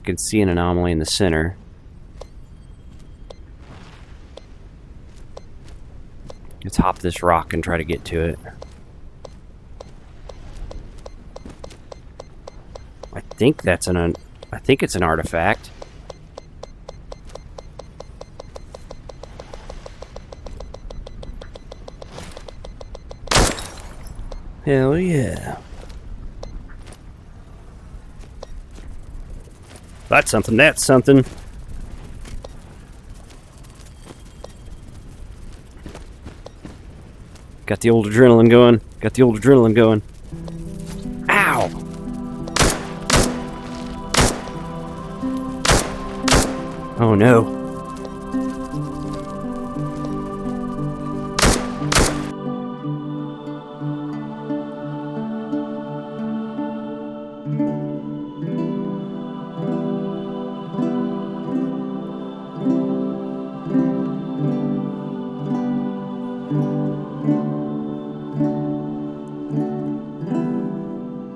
can see an anomaly in the center. Let's hop this rock and try to get to it. I think it's an artifact. Hell yeah. That's something, that's something. Got the old adrenaline going. Ow! Oh no.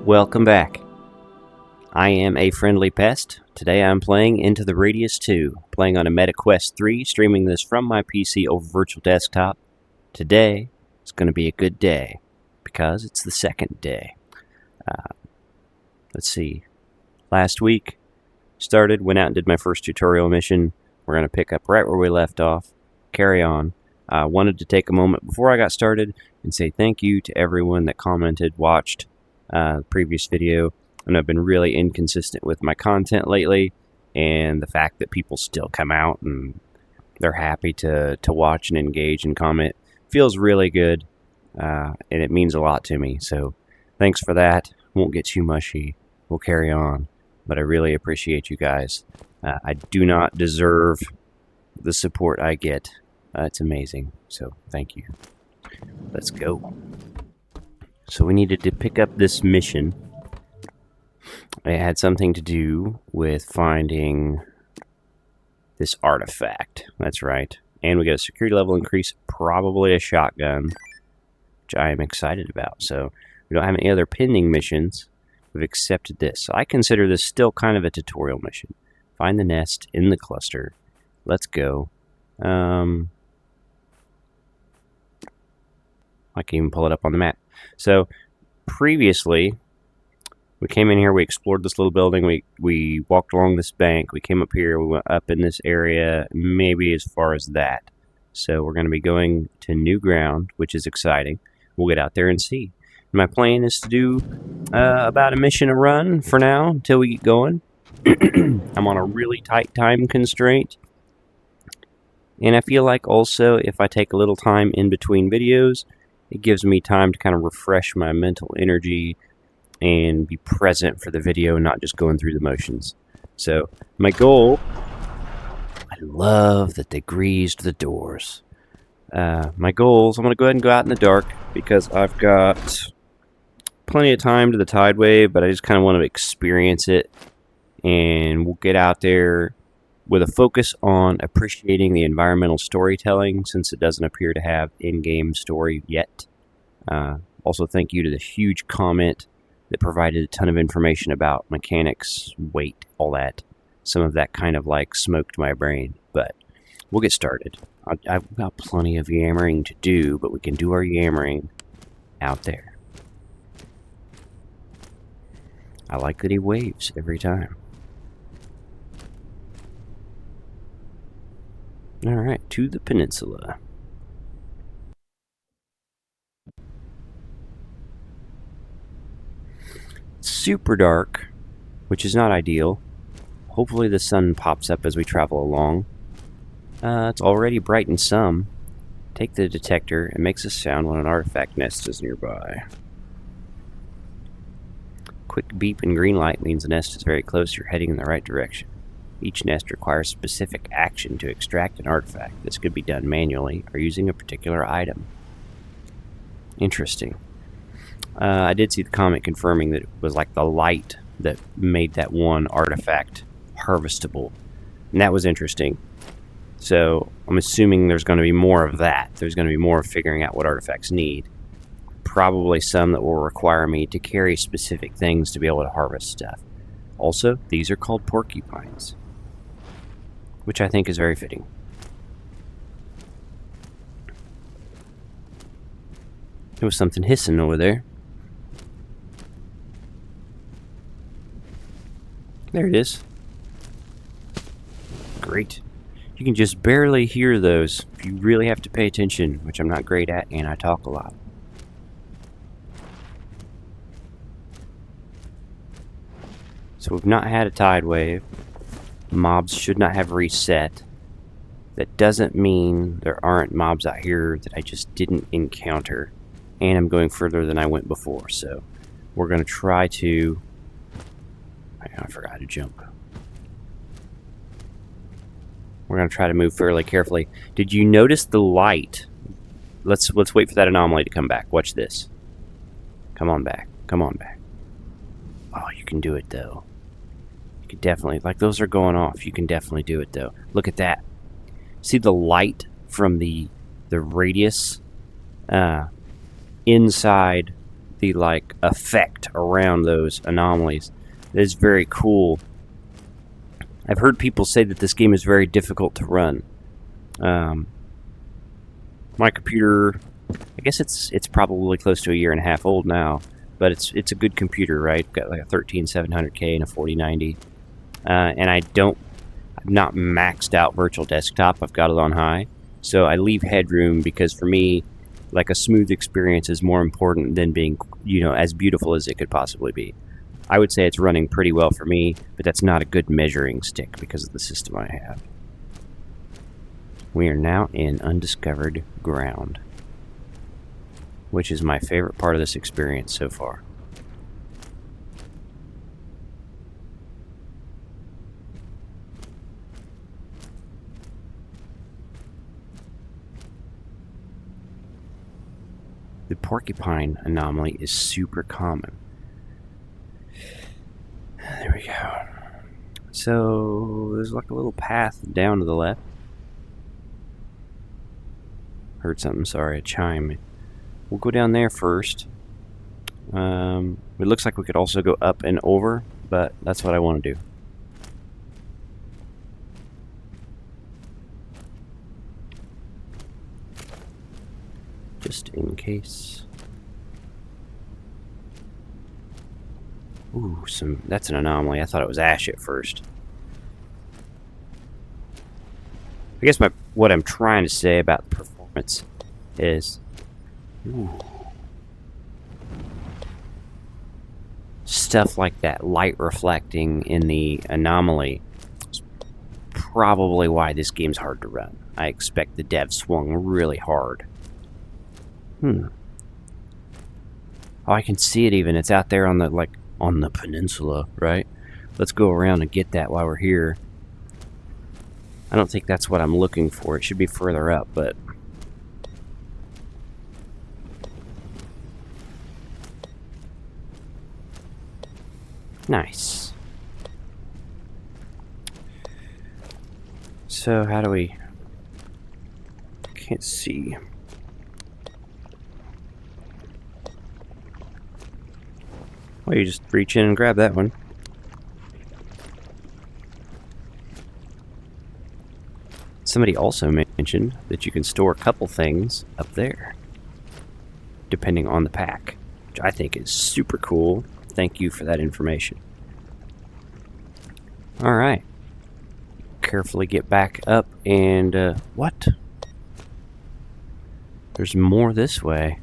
Welcome back. I am a friendly pest. Today I'm playing Into the Radius 2, playing on a MetaQuest 3, streaming this from my PC over virtual desktop. Today is going to be a good day, because it's the second day. Let's see. Last week, went out and did my first tutorial mission. We're going to pick up right where we left off, carry on. I wanted to take a moment before I got started and say thank you to everyone that commented, watched the previous video. And I've been really inconsistent with my content lately, and the fact that people still come out and they're happy to watch and engage and comment feels really good, and it means a lot to me. So thanks for that. Won't get too mushy. We'll carry on, but I really appreciate you guys. I do not deserve the support I get. It's amazing, so thank you. Let's go. So we needed to pick up this mission. It had something to do with finding this artifact. That's right. And we got a security level increase, probably a shotgun, which I am excited about. So we don't have any other pending missions. We've accepted this. So I consider this still kind of a tutorial mission. Find the nest in the cluster. Let's go. I can even pull it up on the map. So previously, we came in here, we explored this little building, we walked along this bank, we came up here, we went up in this area, maybe as far as that. So we're going to be going to new ground, which is exciting. We'll get out there and see. My plan is to do about a mission a run for now, until we get going. I'm on a really tight time constraint. And I feel like also, if I take a little time in between videos, it gives me time to kind of refresh my mental energy and be present for the video, not just going through the motions. So my goal, I love that they greased the doors. My goals, I'm going to go ahead and go out in the dark because I've got plenty of time to the tide wave, but I just kind of want to experience it. And we'll get out there with a focus on appreciating the environmental storytelling, since it doesn't appear to have in-game story yet. Also, thank you to the huge comment that provided a ton of information about mechanics, weight, all that. Some of that kind of like smoked my brain, but we'll get started. I've got plenty of yammering to do, but we can do our yammering out there. I like that he waves every time. Alright, to the peninsula. Super dark, which is not ideal. Hopefully the sun pops up as we travel along. It's already bright in some. Take the detector. It makes a sound when an artifact nest is nearby. Quick beep and green light means the nest is very close. You're heading in the right direction. Each nest requires specific action to extract an artifact. This could be done manually or using a particular item. Interesting. I did see the comment confirming that it was like the light that made that one artifact harvestable. And that was interesting. So I'm assuming there's going to be more of that. There's going to be more of figuring out what artifacts need. Probably some that will require me to carry specific things to be able to harvest stuff. Also, these are called porcupines, which I think is very fitting. There was something hissing over there. There it is. Great. You can just barely hear those. You really have to pay attention, which I'm not great at, and I talk a lot. So we've not had a tide wave. Mobs should not have reset. That doesn't mean there aren't mobs out here that I just didn't encounter. And I'm going further than I went before, so we're going to try to... I forgot to jump. We're going to try to move fairly carefully. Did you notice the light? Let's wait for that anomaly to come back. Watch this. Come on back. Come on back. Oh, you can do it, though. You can definitely... Like, those are going off. You can definitely do it, though. Look at that. See the light from the radius? Inside the like effect around those anomalies. It is very cool. I've heard people say that this game is very difficult to run. My computer, I guess it's probably close to a year and a half old now, but it's a good computer, right? Got like a 13700K and a 4090, and I've not maxed out virtual desktop. I've got it on high, so I leave headroom because for me, like a smooth experience is more important than being, as beautiful as it could possibly be. I would say it's running pretty well for me, but that's not a good measuring stick because of the system I have. We are now in undiscovered ground, which is my favorite part of this experience so far. The porcupine anomaly is super common. There we go. So there's like a little path down to the left. Heard something, sorry, a chime. We'll go down there first. It looks like we could also go up and over, but that's what I want to do. Just in case. Ooh, that's an anomaly. I thought it was ash at first. I guess what I'm trying to say about the performance is, stuff like that light reflecting in the anomaly is probably why this game's hard to run. I expect the dev swung really hard. Oh, I can see it even. It's out there on the peninsula, right? Let's go around and get that while we're here. I don't think that's what I'm looking for. It should be further up, but... Nice. So, how do we... Can't see... Well, you just reach in and grab that one. Somebody also mentioned that you can store a couple things up there, depending on the pack, which I think is super cool. Thank you for that information. Alright. Carefully get back up and, what? There's more this way.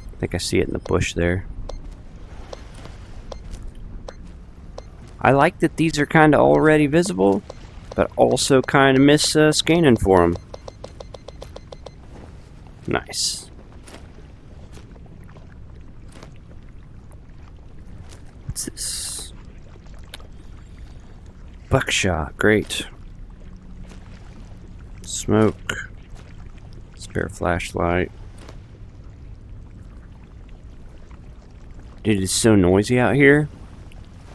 I think I see it in the bush there. I like that these are kind of already visible, but also kind of miss scanning for them. Nice. What's this? Buckshot, great. Smoke. Spare flashlight. Dude, it's so noisy out here.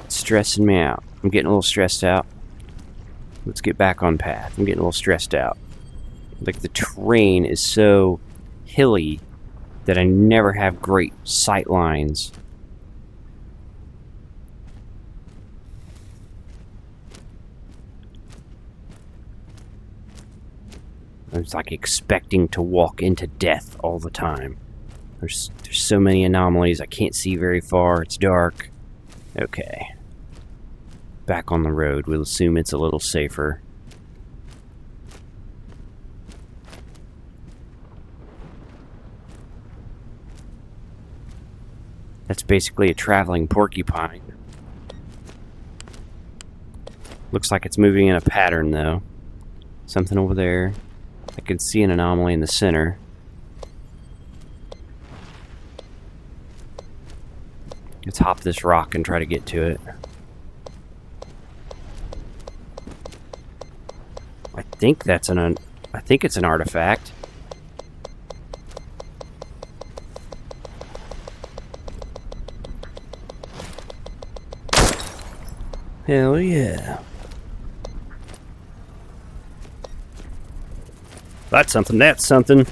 It's stressing me out. I'm getting a little stressed out. Let's get back on path. I'm getting a little stressed out. Like, the terrain is so hilly that I never have great sight lines. I was like expecting to walk into death all the time. There's so many anomalies. I can't see very far. It's dark. Okay. Back on the road. We'll assume it's a little safer. That's basically a traveling porcupine. Looks like it's moving in a pattern, though. Something over there. I can see an anomaly in the center. Let's hop this rock and try to get to it. I think that's I think it's an artifact. Hell yeah. That's something, that's something.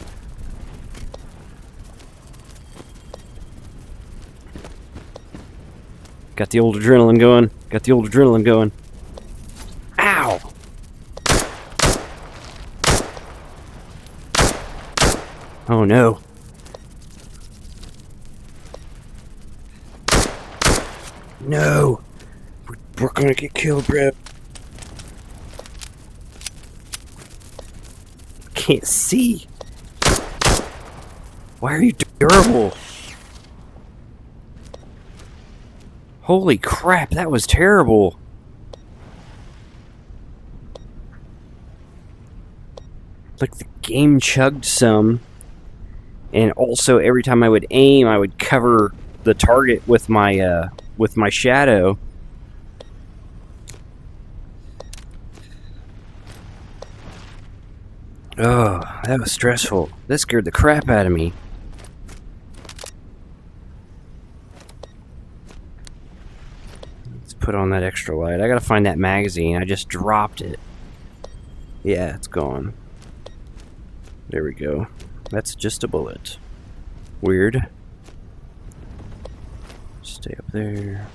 Got the old adrenaline going. Got the old adrenaline going. Ow! Oh no. No! We're gonna get killed, bro. Can't see. Why are you durable? Holy crap, that was terrible. Like, the game chugged some. And also, every time I would aim, I would cover the target with my shadow. Oh, that was stressful. That scared the crap out of me. Let's put on that extra light. I gotta find that magazine. I just dropped it. Yeah, it's gone. There we go. That's just a bullet. Weird. Stay up there.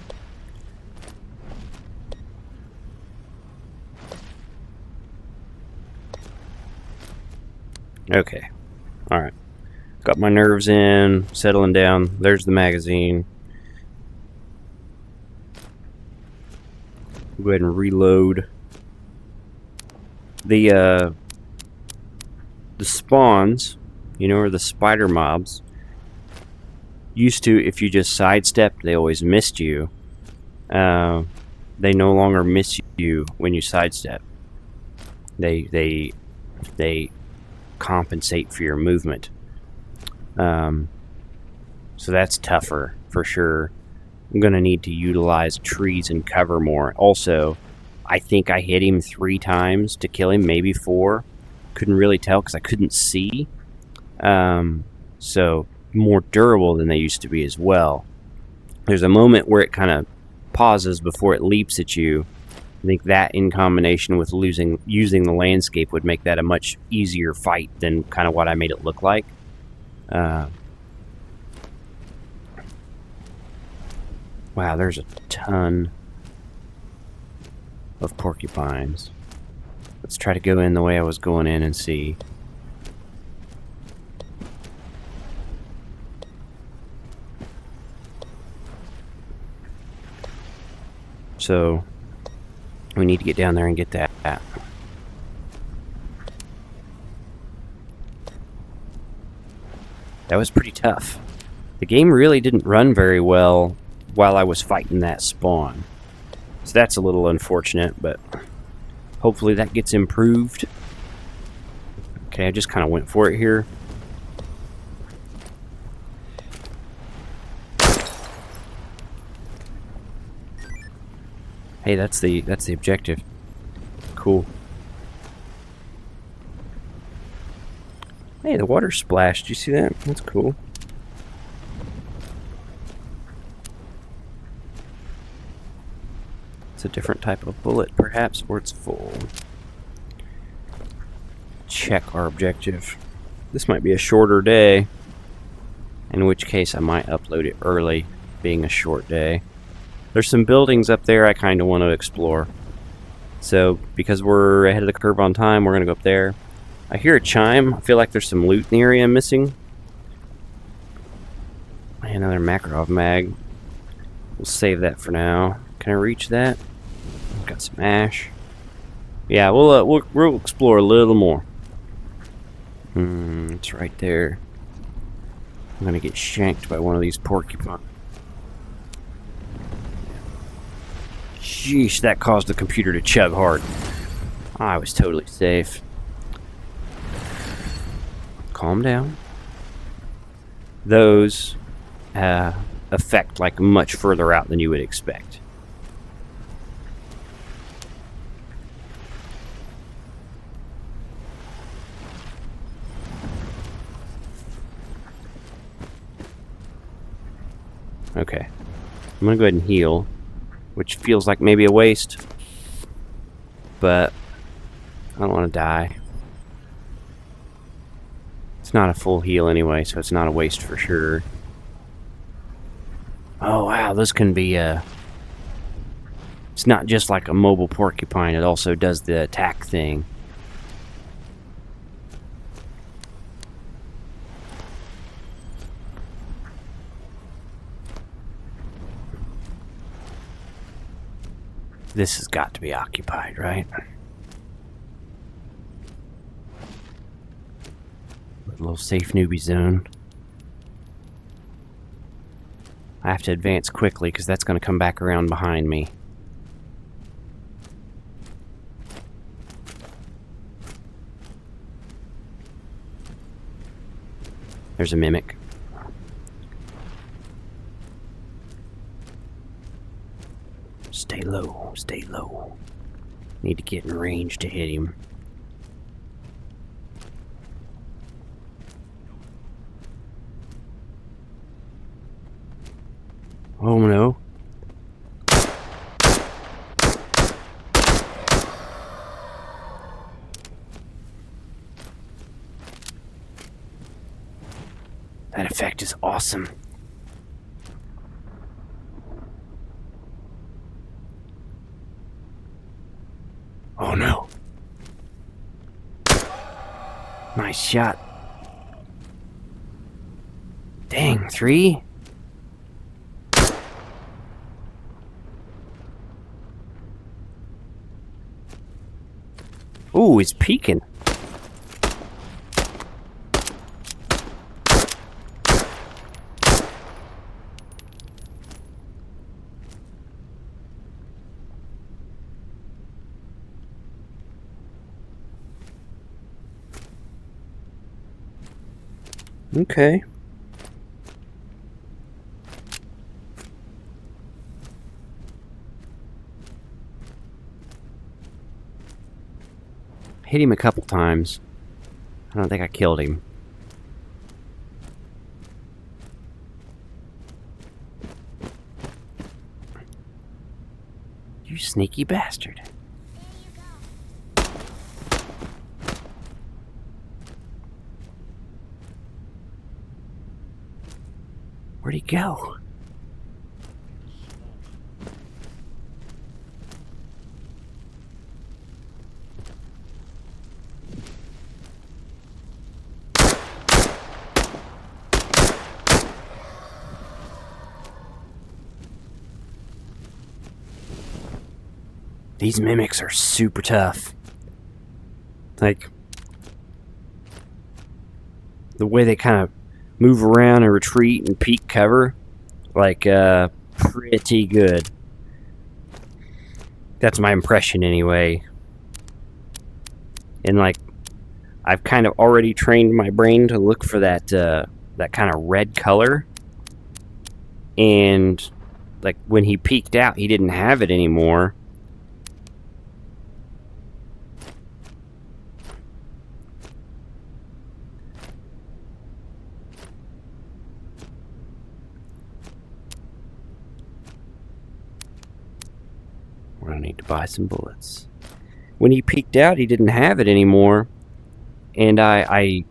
Okay. Alright. Got my nerves in, settling down. There's the magazine. Go ahead and reload. The spawns, you know, or the spider mobs, used to, if you just sidestepped, they always missed you. They no longer miss you when you sidestep. They compensate for your movement. So that's tougher for sure. I'm gonna need to utilize trees and cover more. Also, I think I hit him 3 times to kill him, maybe 4. Couldn't really tell because I couldn't see. So more durable than they used to be as well. There's a moment where it kind of pauses before it leaps at you. I think that, in combination with using the landscape, would make that a much easier fight than kind of what I made it look like. Wow, there's a ton of porcupines. Let's try to go in the way I was going in and see. So we need to get down there and get that. That was pretty tough. The game really didn't run very well while I was fighting that spawn. So that's a little unfortunate, but hopefully that gets improved. Okay, I just kind of went for it here. Hey, that's the objective. Cool. Hey, the water splashed. You see that? That's cool. a different type of bullet, perhaps, or it's full. Check our objective. This might be a shorter day, in which case I might upload it early, being a short day. There's some buildings up there I kind of want to explore. So, because we're ahead of the curve on time, we're going to go up there. I hear a chime. I feel like there's some loot in the area I'm missing. Another Makarov mag. We'll save that for now. Can I reach that? Got some ash. Yeah, we'll explore a little more. It's right there. I'm gonna get shanked by one of these porcupines. Sheesh, that caused the computer to chug hard. I was totally safe. Calm down. Those affect like much further out than you would expect. Okay, I'm gonna go ahead and heal, which feels like maybe a waste, but I don't want to die. It's not a full heal anyway, so it's not a waste for sure. Oh wow, this can be it's not just like a mobile porcupine, it also does the attack thing. This has got to be occupied, right? A little safe newbie zone. I have to advance quickly because that's going to come back around behind me. There's a mimic. Stay low, stay low. Need to get in range to hit him. Oh no. That effect is awesome. Oh no. Nice shot. Dang, 3? Ooh, it's peeking. Okay. Hit him a couple times. I don't think I killed him. You sneaky bastard. Where'd he go? These mimics are super tough. Like, the way they kind of move around and retreat and peek cover, like, pretty good. That's my impression anyway. And like, I've kind of already trained my brain to look for that that kind of red color. And like when he peeked out, he didn't have it anymore. need to buy some bullets. When he peeked out, he didn't have it anymore, and I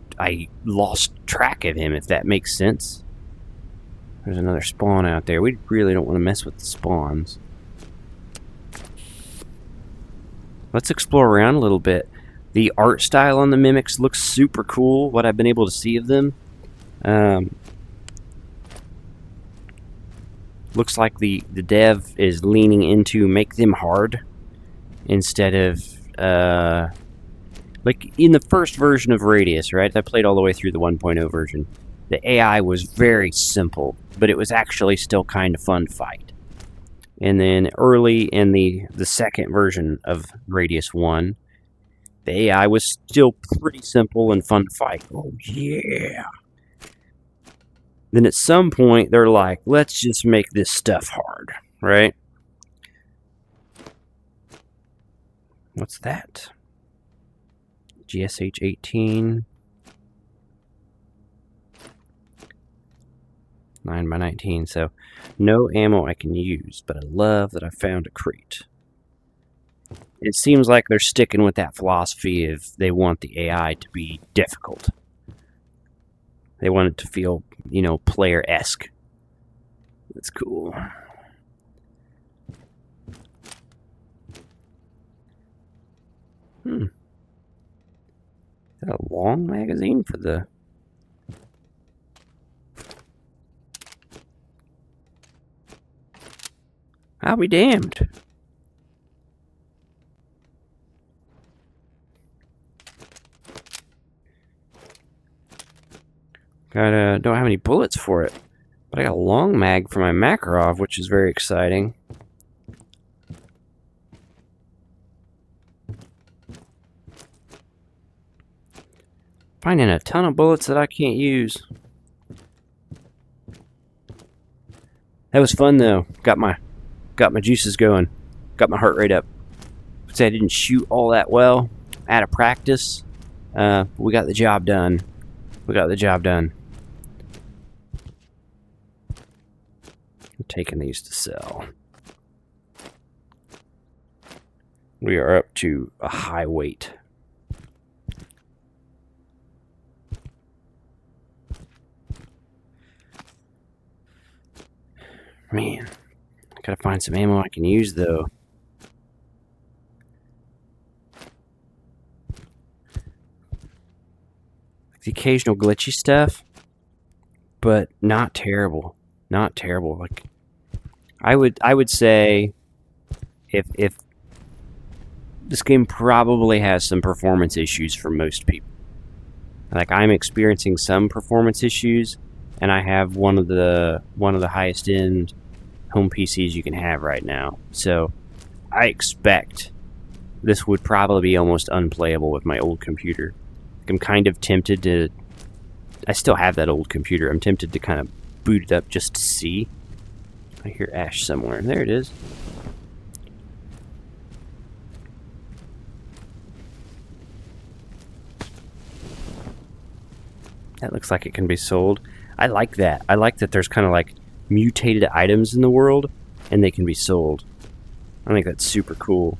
lost track of him, if that makes sense. There's another spawn out there. We really don't want to mess with the spawns. Let's explore around a little bit. The art style on the mimics looks super cool, what I've been able to see of them. Looks like the dev is leaning into make them hard instead of like in the first version of Radius, right? I played all the way through the 1.0 version. The AI was very simple, but it was actually still kind of fun to fight. And then early in the second version of Radius 1, the AI was still pretty simple and fun to fight. Oh yeah. Then at some point, they're like, let's just make this stuff hard, right? What's that? GSH 18. 9x19, so no ammo I can use, but I love that I found a crate. It seems like they're sticking with that philosophy of they want the AI to be difficult. They want it to feel, you know, player-esque. That's cool. Is that a long magazine for the... I'll be damned. Don't have any bullets for it, but I got a long mag for my Makarov, which is very exciting. Finding a ton of bullets that I can't use. That was fun though. Got my juices going. Got my heart rate up. I'd say I didn't shoot all that well out of practice. We got the job done. I'm taking these to sell. We are up to a high weight. Man, I gotta find some ammo I can use though. The occasional glitchy stuff, but not terrible. Not terrible. Like I would say if this game probably has some performance issues for most people. Like I'm experiencing some performance issues, and I have one of the highest end home PCs you can have right now. So I expect this would probably be almost unplayable with my old computer. I'm kind of tempted to... I still have that old computer. I'm tempted to kind of boot it up just to see. I hear Ash somewhere. There it is. That looks like it can be sold. I like that. I like that there's kind of like mutated items in the world, and they can be sold. I think that's super cool.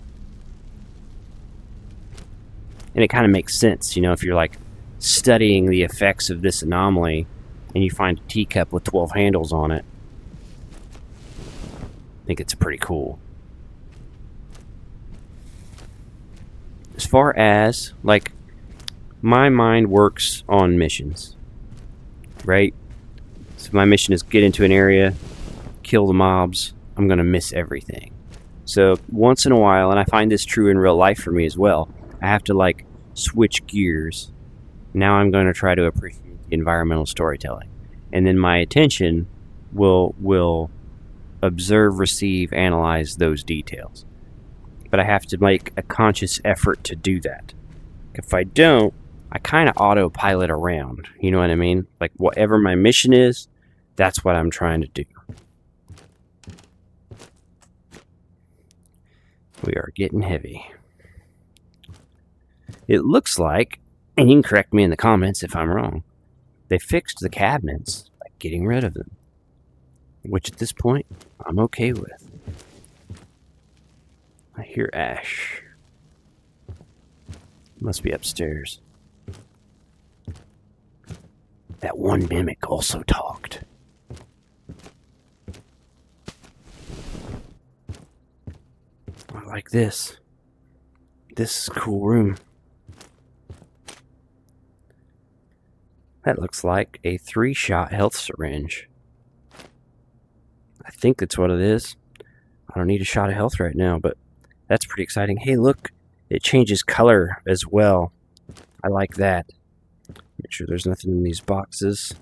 And it kind of makes sense, you know, if you're like studying the effects of this anomaly and you find a teacup with 12 handles on it. I think it's pretty cool. As far as, like, my mind works on missions, right? So my mission is get into an area, kill the mobs. I'm going to miss everything. So once in a while, and I find this true in real life for me as well, I have to like switch gears. Now I'm going to try to appreciate the environmental storytelling. And then my attention will observe, receive, analyze those details. But I have to make a conscious effort to do that. If I don't, I kind of autopilot around. You know what I mean? Like whatever my mission is, that's what I'm trying to do. We are getting heavy. It looks like, and you can correct me in the comments if I'm wrong, they fixed the cabinets by getting rid of them. Which at this point, I'm okay with. I hear Ash. Must be upstairs. That one mimic also talked. I like this. This is a cool room. That looks like a 3-shot health syringe. I think that's what it is. I don't need a shot of health right now, but that's pretty exciting. Hey, look, it changes color as well. I like that. Make sure there's nothing in these boxes.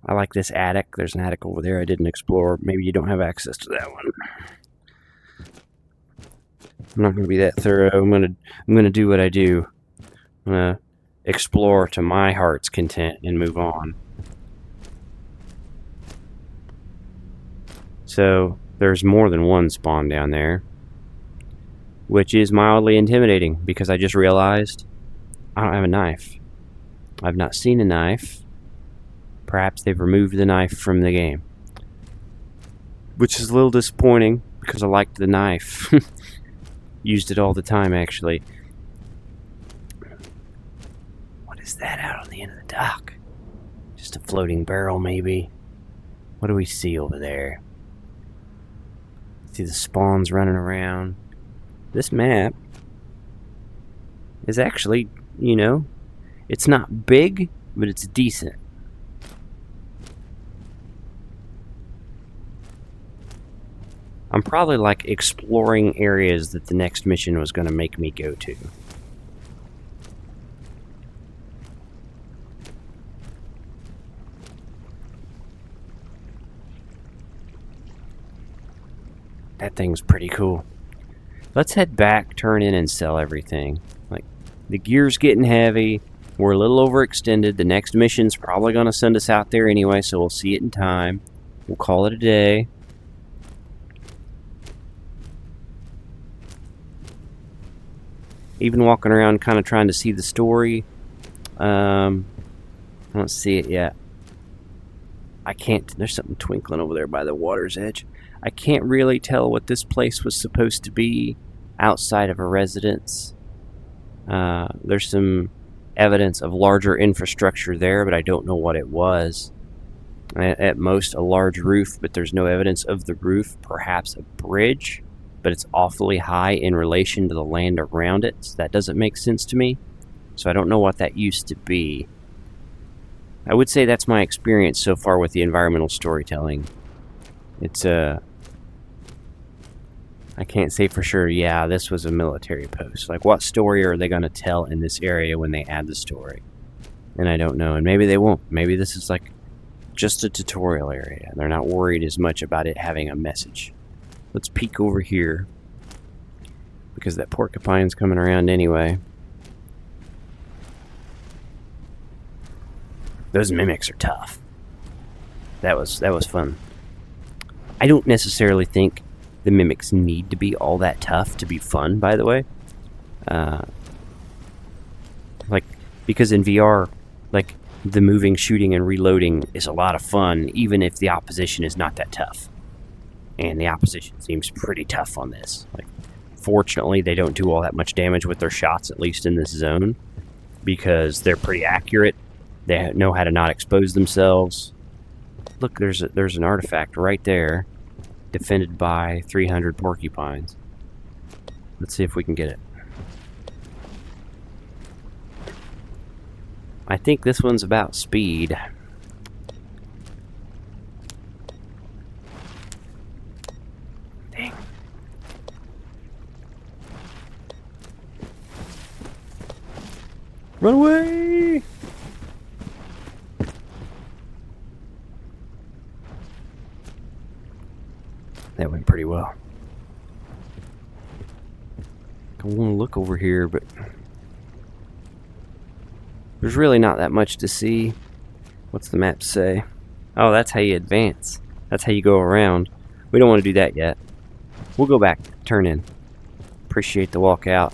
I like this attic. There's an attic over there I didn't explore. Maybe you don't have access to that one. I'm not going to be that thorough. I'm going to do what I do. I'm going to explore to my heart's content and move on. So there's more than one spawn down there, which is mildly intimidating because I just realized I don't have a knife. I've not seen a knife. Perhaps they've removed the knife from the game, which is a little disappointing because I liked the knife. Used it all the time, actually. What is that out on the end of the dock? Just a floating barrel, maybe. What do we see over there? See the spawns running around. This map is actually, it's not big, but it's decent. I'm probably like exploring areas that the next mission was going to make me go to. That thing's pretty cool. Let's head back, turn in, and sell everything. Like, the gear's getting heavy. We're a little overextended. The next mission's probably going to send us out there anyway, so we'll see it in time. We'll call it a day. Even walking around kind of trying to see the story. I don't see it yet. I can't. There's something twinkling over there by the water's edge. I can't really tell what this place was supposed to be outside of a residence. There's some evidence of larger infrastructure there, but I don't know what it was. At most, a large roof, but there's no evidence of the roof. Perhaps a bridge, but it's awfully high in relation to the land around it, so that doesn't make sense to me. So I don't know what that used to be. I would say that's my experience so far with the environmental storytelling. It's I can't say for sure, yeah, this was a military post. Like, what story are they going to tell in this area when they add the story? And I don't know, and maybe they won't. Maybe this is like just a tutorial area. They're not worried as much about it having a message. Let's peek over here, because that porcupine's coming around anyway. Those mimics are tough. That was fun. I don't necessarily think the mimics need to be all that tough to be fun, by the way. Because in VR, like, the moving, shooting, and reloading is a lot of fun, even if the opposition is not that tough. And the opposition seems pretty tough on this. Like, fortunately, they don't do all that much damage with their shots, at least in this zone, because they're pretty accurate. They know how to not expose themselves. Look, there's an artifact right there, defended by 300 porcupines. Let's see if we can get it. I think this one's about speed. Dang. Run away! That went pretty well. I want to look over here, but there's really not that much to see. What's the map say? Oh, that's how you advance. That's how you go around. We don't want to do that yet. We'll go back, turn in. Appreciate the walk out.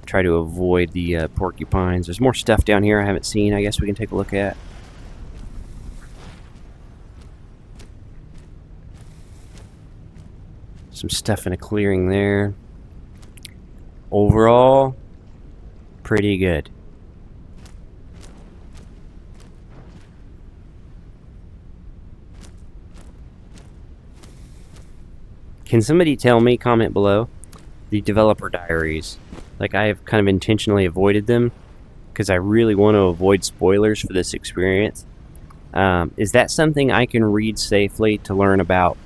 Try to avoid the porcupines. There's more stuff down here I haven't seen. I guess we can take a look at. Some stuff in a clearing there. overall, pretty good. Can somebody tell me, comment below, the developer diaries? Like, I have kind of intentionally avoided them because I really want to avoid spoilers for this experience. Is that something I can read safely to learn about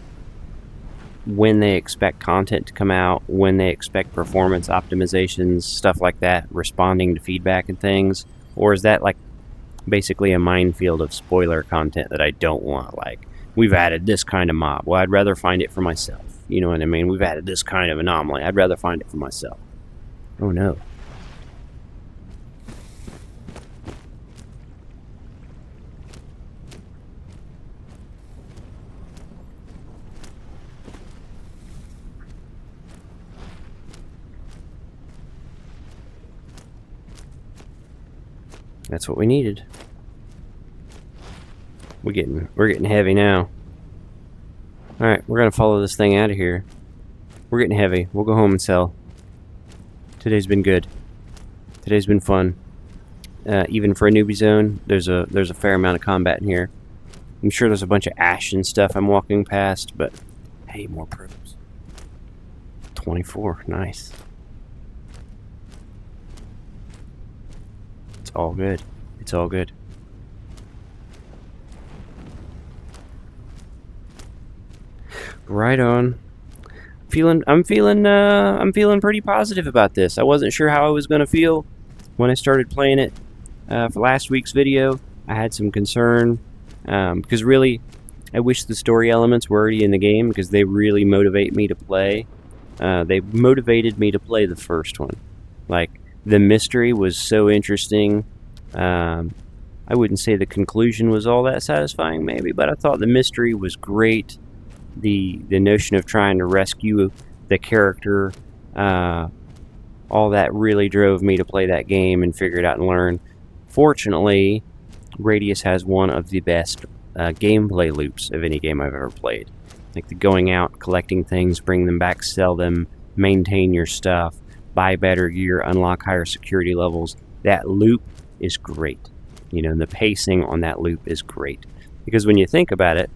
when they expect content to come out, when they expect performance optimizations, stuff like that, responding to feedback and things? Or is that like basically a minefield of spoiler content that I don't want? Like, we've added this kind of mob. Well, I'd rather find it for myself. You know what I mean? We've added this kind of anomaly. I'd rather find it for myself. Oh no. That's what we needed. We're getting heavy now. Alright, we're gonna follow this thing out of here. We're getting heavy. We'll go home and sell. Today's been good. Today's been fun. Even for a newbie zone, there's a fair amount of combat in here. I'm sure there's a bunch of ash and stuff I'm walking past, but hey, more probes. 24, nice. It's all good. It's all good. Right on. I'm feeling pretty positive about this. I wasn't sure how I was gonna feel when I started playing it for last week's video. I had some concern because really, I wish the story elements were already in the game because they really motivate me to play. They motivated me to play the first one. Like, the mystery was so interesting. I wouldn't say the conclusion was all that satisfying, maybe, but I thought the mystery was great. The notion of trying to rescue the character, all that really drove me to play that game and figure it out and learn. Fortunately, Radius has one of the best gameplay loops of any game I've ever played. Like the going out, collecting things, bring them back, sell them, maintain your stuff, buy better gear, unlock higher security levels. That loop is great. You know, and the pacing on that loop is great. Because when you think about it,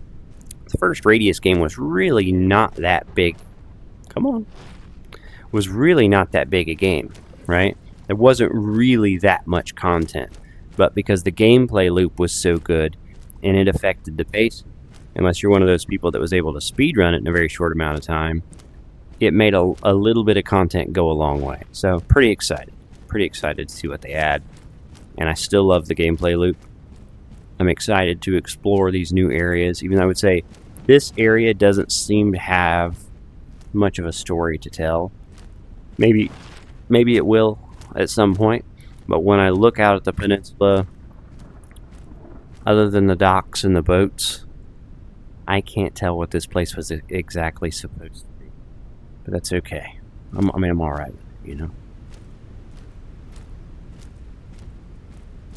the first Radius game was really not that big. Come on. Was really not that big a game, right? There wasn't really that much content. But because the gameplay loop was so good and it affected the pace, unless you're one of those people that was able to speedrun it in a very short amount of time, it made a little bit of content go a long way. So pretty excited. Pretty excited to see what they add. And I still love the gameplay loop. I'm excited to explore these new areas, even though I would say this area doesn't seem to have much of a story to tell. Maybe it will at some point, but when I look out at the peninsula, other than the docks and the boats, I can't tell what this place was exactly supposed to be. But that's okay. I'm alright with it, you know?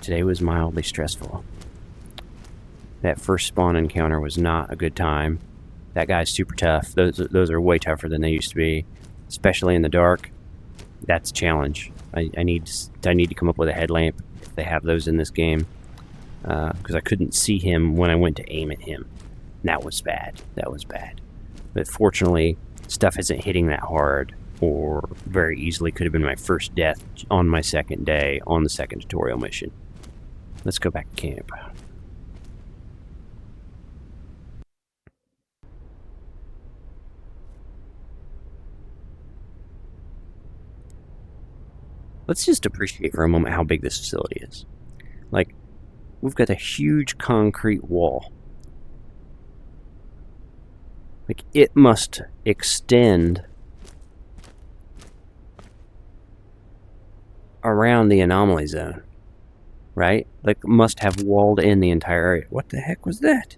Today was mildly stressful. That first spawn encounter was not a good time. That guy's super tough. Those are way tougher than they used to be, especially in the dark. That's a challenge. I need to come up with a headlamp if they have those in this game, because I couldn't see him when I went to aim at him. That was bad. That was bad. But fortunately, stuff isn't hitting that hard, or very easily could have been my first death on my second day on the second tutorial mission. Let's go back to camp. Let's just appreciate for a moment how big this facility is. Like, we've got a huge concrete wall. Like, it must extend around the anomaly zone, right? Like, must have walled in the entire area. What the heck was that?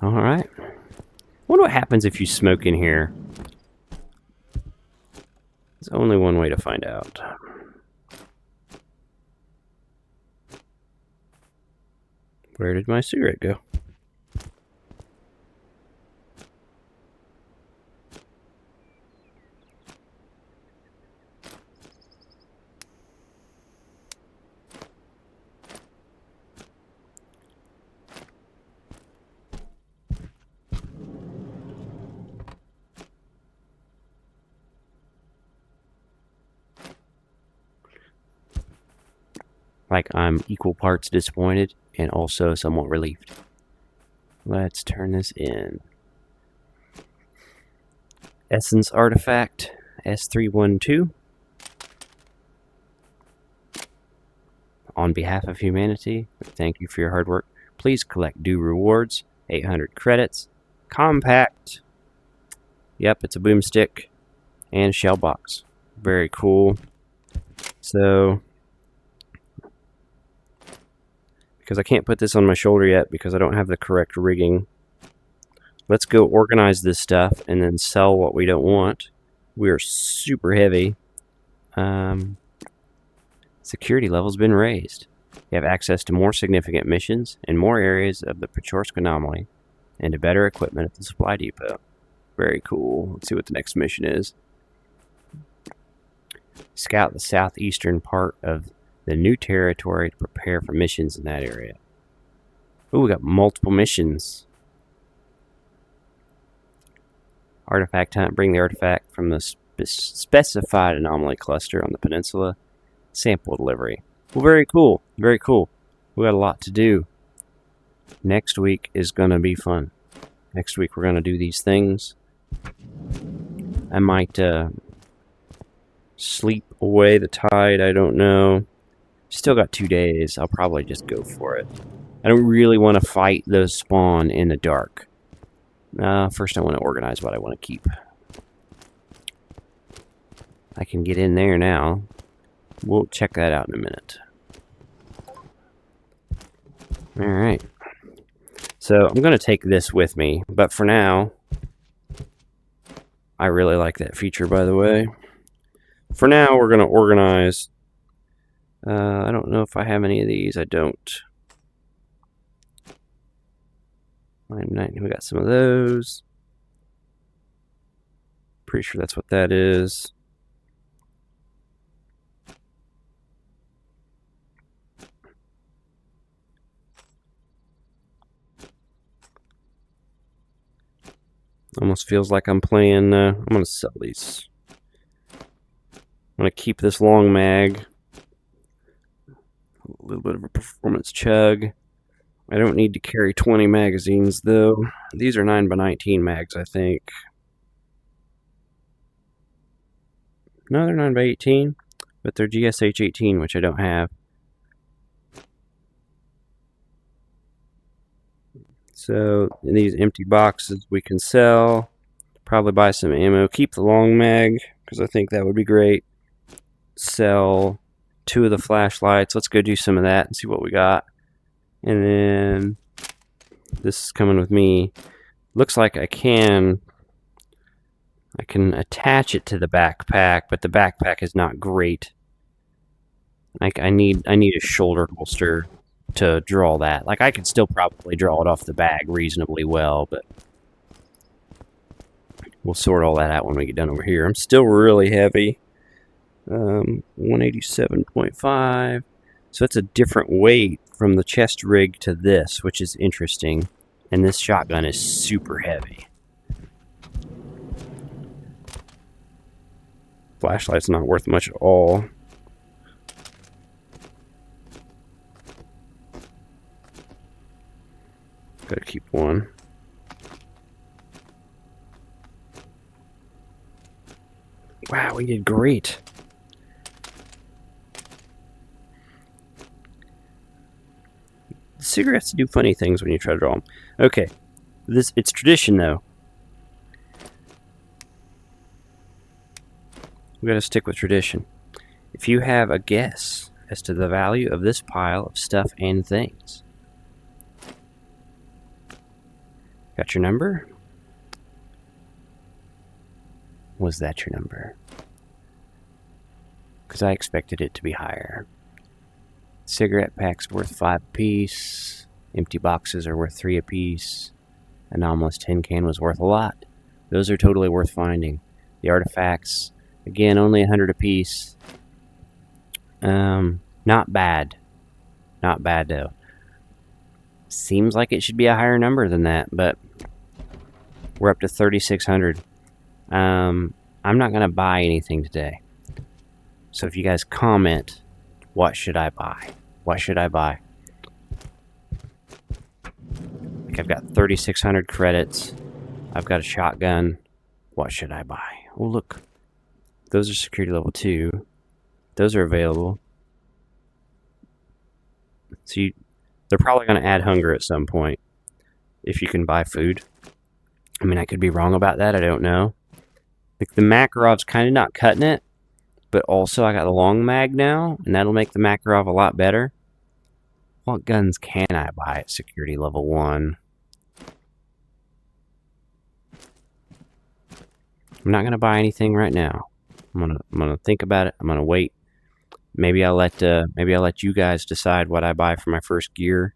Alright. Wonder what happens if you smoke in here. There's only one way to find out. Where did my cigarette go? Like I'm equal parts disappointed and also somewhat relieved. Let's turn this in. Essence Artifact S312. On behalf of humanity, thank you for your hard work. Please collect due rewards. 800 credits. Compact. Yep, it's a boomstick. And shell box. Very cool. So, because I can't put this on my shoulder yet because I don't have the correct rigging. Let's go organize this stuff and then sell what we don't want. We are super heavy. Security level's been raised. You have access to more significant missions in more areas of the Pechorsk anomaly and to better equipment at the supply depot. Very cool. Let's see what the next mission is. Scout the southeastern part of the new territory to prepare for missions in that area. Ooh, we got multiple missions. Artifact hunt. Bring the artifact from the specified anomaly cluster on the peninsula. Sample delivery. Well, very cool. Very cool. We got a lot to do. Next week is going to be fun. Next week we're going to do these things. I might sleep away the tide. I don't know. Still got 2 days. I'll probably just go for it. I don't really want to fight the spawn in the dark. First I want to organize what I want to keep. I can get in there now. We'll check that out in a minute. Alright. So I'm going to take this with me. But for now, I really like that feature, by the way. For now, we're going to organize. I don't know if I have any of these. I don't. We got some of those. Pretty sure that's what that is. Almost feels like I'm playing. I'm going to sell these. I'm going to keep this long mag. A little bit of a performance chug. I don't need to carry 20 magazines, though. These are 9x19 mags, I think. No, they're 9x18, but they're GSH 18, which I don't have. So, in these empty boxes we can sell. Probably buy some ammo. Keep the long mag, because I think that would be great. Sell 2 of the flashlights. Let's go do some of that and see what we got. And then this is coming with me. Looks like I can attach it to the backpack, but the backpack is not great. Like I need a shoulder holster to draw that. Like I could still probably draw it off the bag reasonably well, but we'll sort all that out when we get done over here. I'm still really heavy. 187.5. So it's a different weight from the chest rig to this, which is interesting. And this shotgun is super heavy. Flashlight's not worth much at all. Gotta keep one. Wow, we did great. Cigarettes do funny things when you try to draw them. Okay, it's tradition though. We gotta stick with tradition. If you have a guess as to the value of this pile of stuff and things, got your number? Was that your number? Because I expected it to be higher. Cigarette packs worth 5 apiece. Empty boxes are worth 3 apiece. Anomalous tin can was worth a lot. Those are totally worth finding. The artifacts, again, only 100 apiece. Not bad. Not bad, though. Seems like it should be a higher number than that, but we're up to 3,600. I'm not going to buy anything today. So if you guys comment, what should I buy? What should I buy? Like, I've got 3,600 credits. I've got a shotgun. What should I buy? Oh, look. Those are security level 2. Those are available. So they're probably going to add hunger at some point if you can buy food. I mean, I could be wrong about that. I don't know. Like, the Makarov's kind of not cutting it, but also I got the long mag now, and that'll make the Makarov a lot better. What guns can I buy at security level 1? I'm not going to buy anything right now. I'm gonna think about it. I'm gonna wait. Maybe I'll let you guys decide what I buy for my first gear.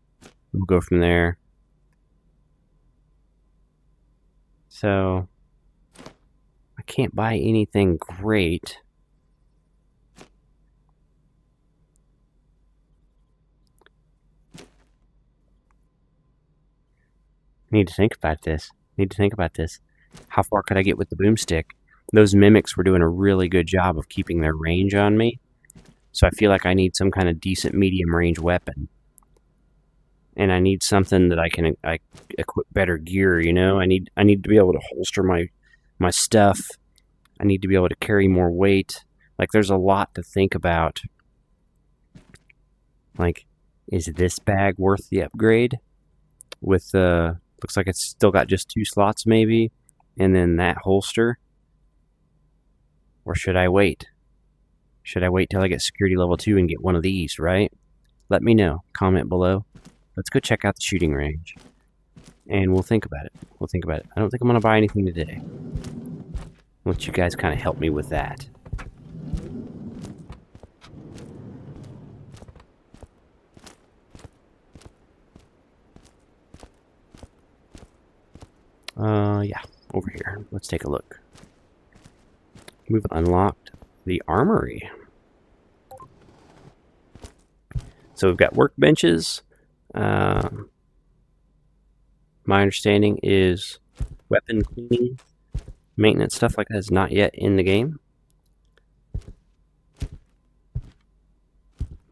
We'll go from there. So I can't buy anything great. Need to think about this. How far could I get with the boomstick? Those mimics were doing a really good job of keeping their range on me. So I feel like I need some kind of decent medium range weapon. And I need something that I equip better gear, you know? I need to be able to holster my stuff. I need to be able to carry more weight. Like, there's a lot to think about. Like, is this bag worth the upgrade? With looks like it's still got just 2 slots maybe, and then that holster. Or should I wait? Should I wait till I get security level 2 and get one of these, right? Let me know. Comment below. Let's go check out the shooting range. And we'll think about it. I don't think I'm going to buy anything today. I'll let you guys kind of help me with that. Yeah, over here. Let's take a look. We've unlocked the armory. So we've got workbenches. My understanding is weapon cleaning, maintenance, stuff like that is not yet in the game.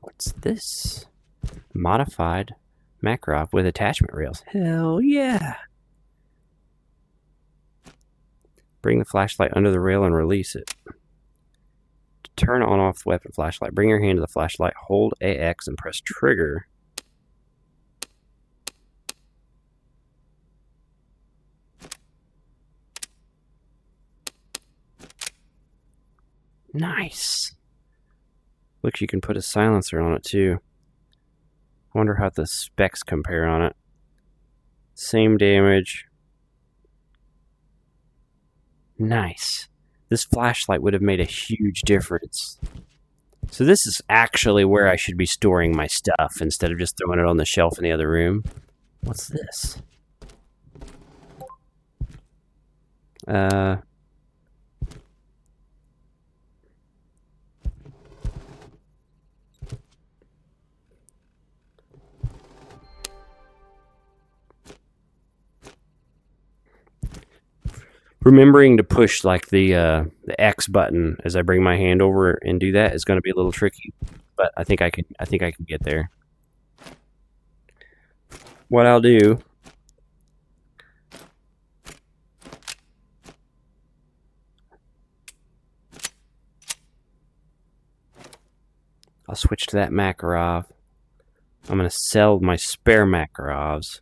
What's this? Modified Makarov with attachment rails. Hell yeah! Bring the flashlight under the rail and release it. To turn on off the weapon flashlight, bring your hand to the flashlight, hold AX and press trigger. Nice. Looks you can put a silencer on it too. I wonder how the specs compare on it. Same damage. Nice. This flashlight would have made a huge difference. So this is actually where I should be storing my stuff instead of just throwing it on the shelf in the other room. What's this? Remembering to push like the X button as I bring my hand over and do that is going to be a little tricky, but I think I can get there. What I'll do, I'll switch to that Makarov. I'm going to sell my spare Makarovs.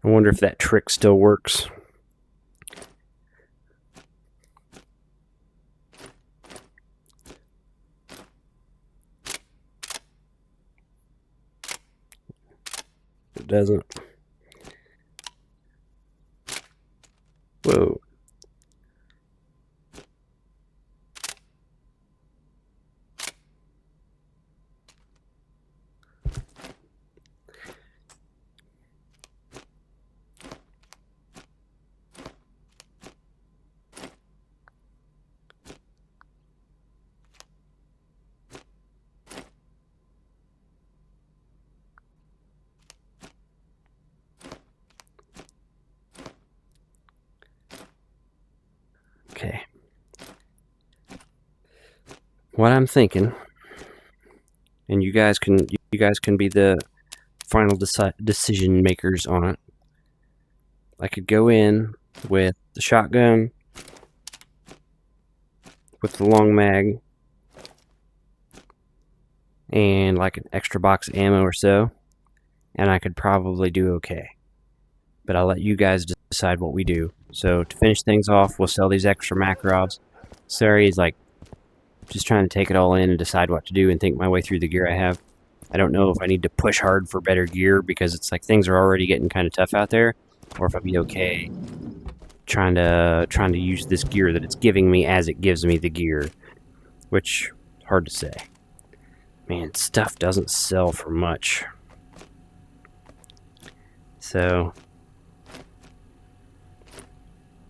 I wonder if that trick still works. it doesn't. Whoa. Okay. What I'm thinking, and you guys can be the final decision makers on it. I could go in with the shotgun, with the long mag, and like an extra box of ammo or so, and I could probably do okay. But I'll let you guys decide what we do. So to finish things off, we'll sell these extra Makarovs. Sorry, is like just trying to take it all in and decide what to do and think my way through the gear I have. I don't know if I need to push hard for better gear because it's like things are already getting kind of tough out there, or if I'd be okay trying to use this gear that it's giving me as it gives me the gear, which hard to say. Man, stuff doesn't sell for much. So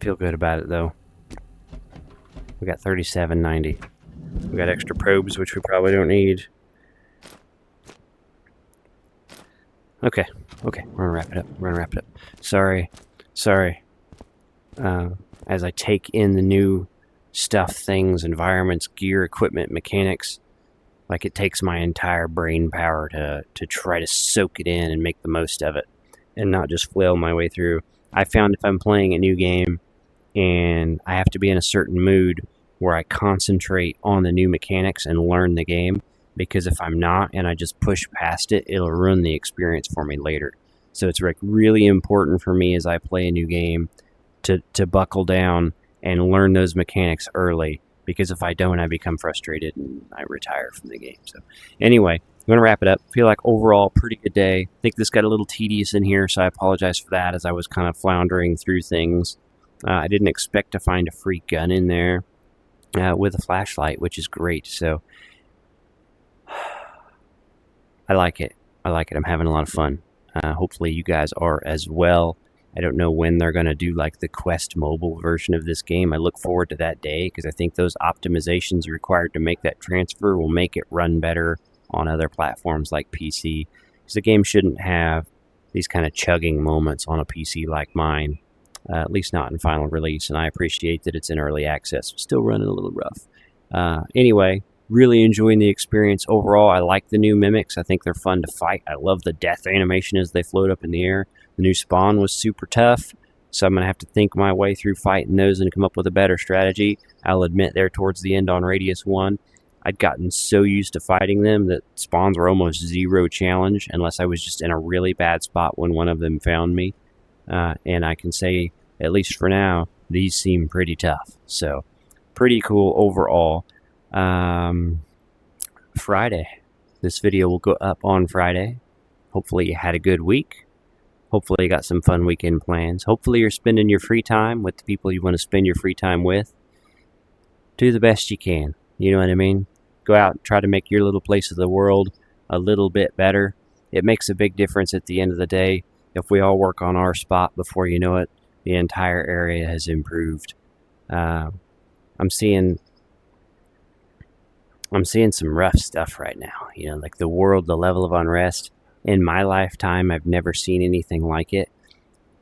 feel good about it though. We got 37.90. We got extra probes, which we probably don't need. Okay, we're gonna wrap it up. Sorry. As I take in the new stuff, things, environments, gear, equipment, mechanics, like it takes my entire brain power to try to soak it in and make the most of it, and not just flail my way through. I found if I'm playing a new game and I have to be in a certain mood where I concentrate on the new mechanics and learn the game, because if I'm not and I just push past it, it'll ruin the experience for me later. So it's like really important for me as I play a new game to buckle down and learn those mechanics early, because if I don't, I become frustrated and I retire from the game. So anyway, I'm going to wrap it up. Feel like overall pretty good day. I think this got a little tedious in here, so I apologize for that as I was kind of floundering through things. I didn't expect to find a free gun in there with a flashlight, which is great. So I like it. I'm having a lot of fun. Hopefully you guys are as well. I don't know when they're going to do like the Quest mobile version of this game. I look forward to that day because I think those optimizations required to make that transfer will make it run better on other platforms like PC. Because the game shouldn't have these kind of chugging moments on a PC like mine, at least not in final release. And I appreciate that it's in early access. Still running a little rough. Anyway, really enjoying the experience overall. I like the new mimics. I think they're fun to fight. I love the death animation as they float up in the air. The new spawn was super tough, so I'm going to have to think my way through fighting those and come up with a better strategy. I'll admit there towards the end on Radius 1, I'd gotten so used to fighting them that spawns were almost zero challenge unless I was just in a really bad spot when one of them found me. And I can say, at least for now, these seem pretty tough. So, pretty cool overall. Friday. This video will go up on Friday. Hopefully you had a good week. Hopefully you got some fun weekend plans. Hopefully you're spending your free time with the people you want to spend your free time with. Do the best you can. You know what I mean? Go out and try to make your little place of the world a little bit better. It makes a big difference at the end of the day. If we all work on our spot, before you know it, the entire area has improved. I'm seeing some rough stuff right now. You know, like the world, the level of unrest. In my lifetime, I've never seen anything like it.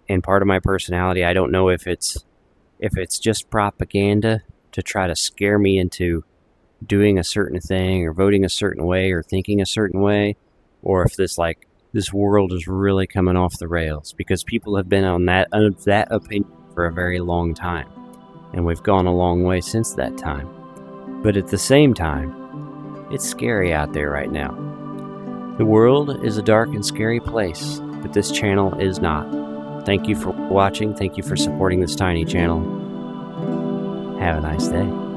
And part of my personality, I don't know if it's just propaganda to try to scare me into doing a certain thing or voting a certain way or thinking a certain way, or if this world is really coming off the rails, because people have been on that opinion for a very long time, and we've gone a long way since that time. But at the same time, it's scary out there right now. The world is a dark and scary place, but this channel is not. Thank you for watching. Thank you for supporting this tiny channel. Have a nice day.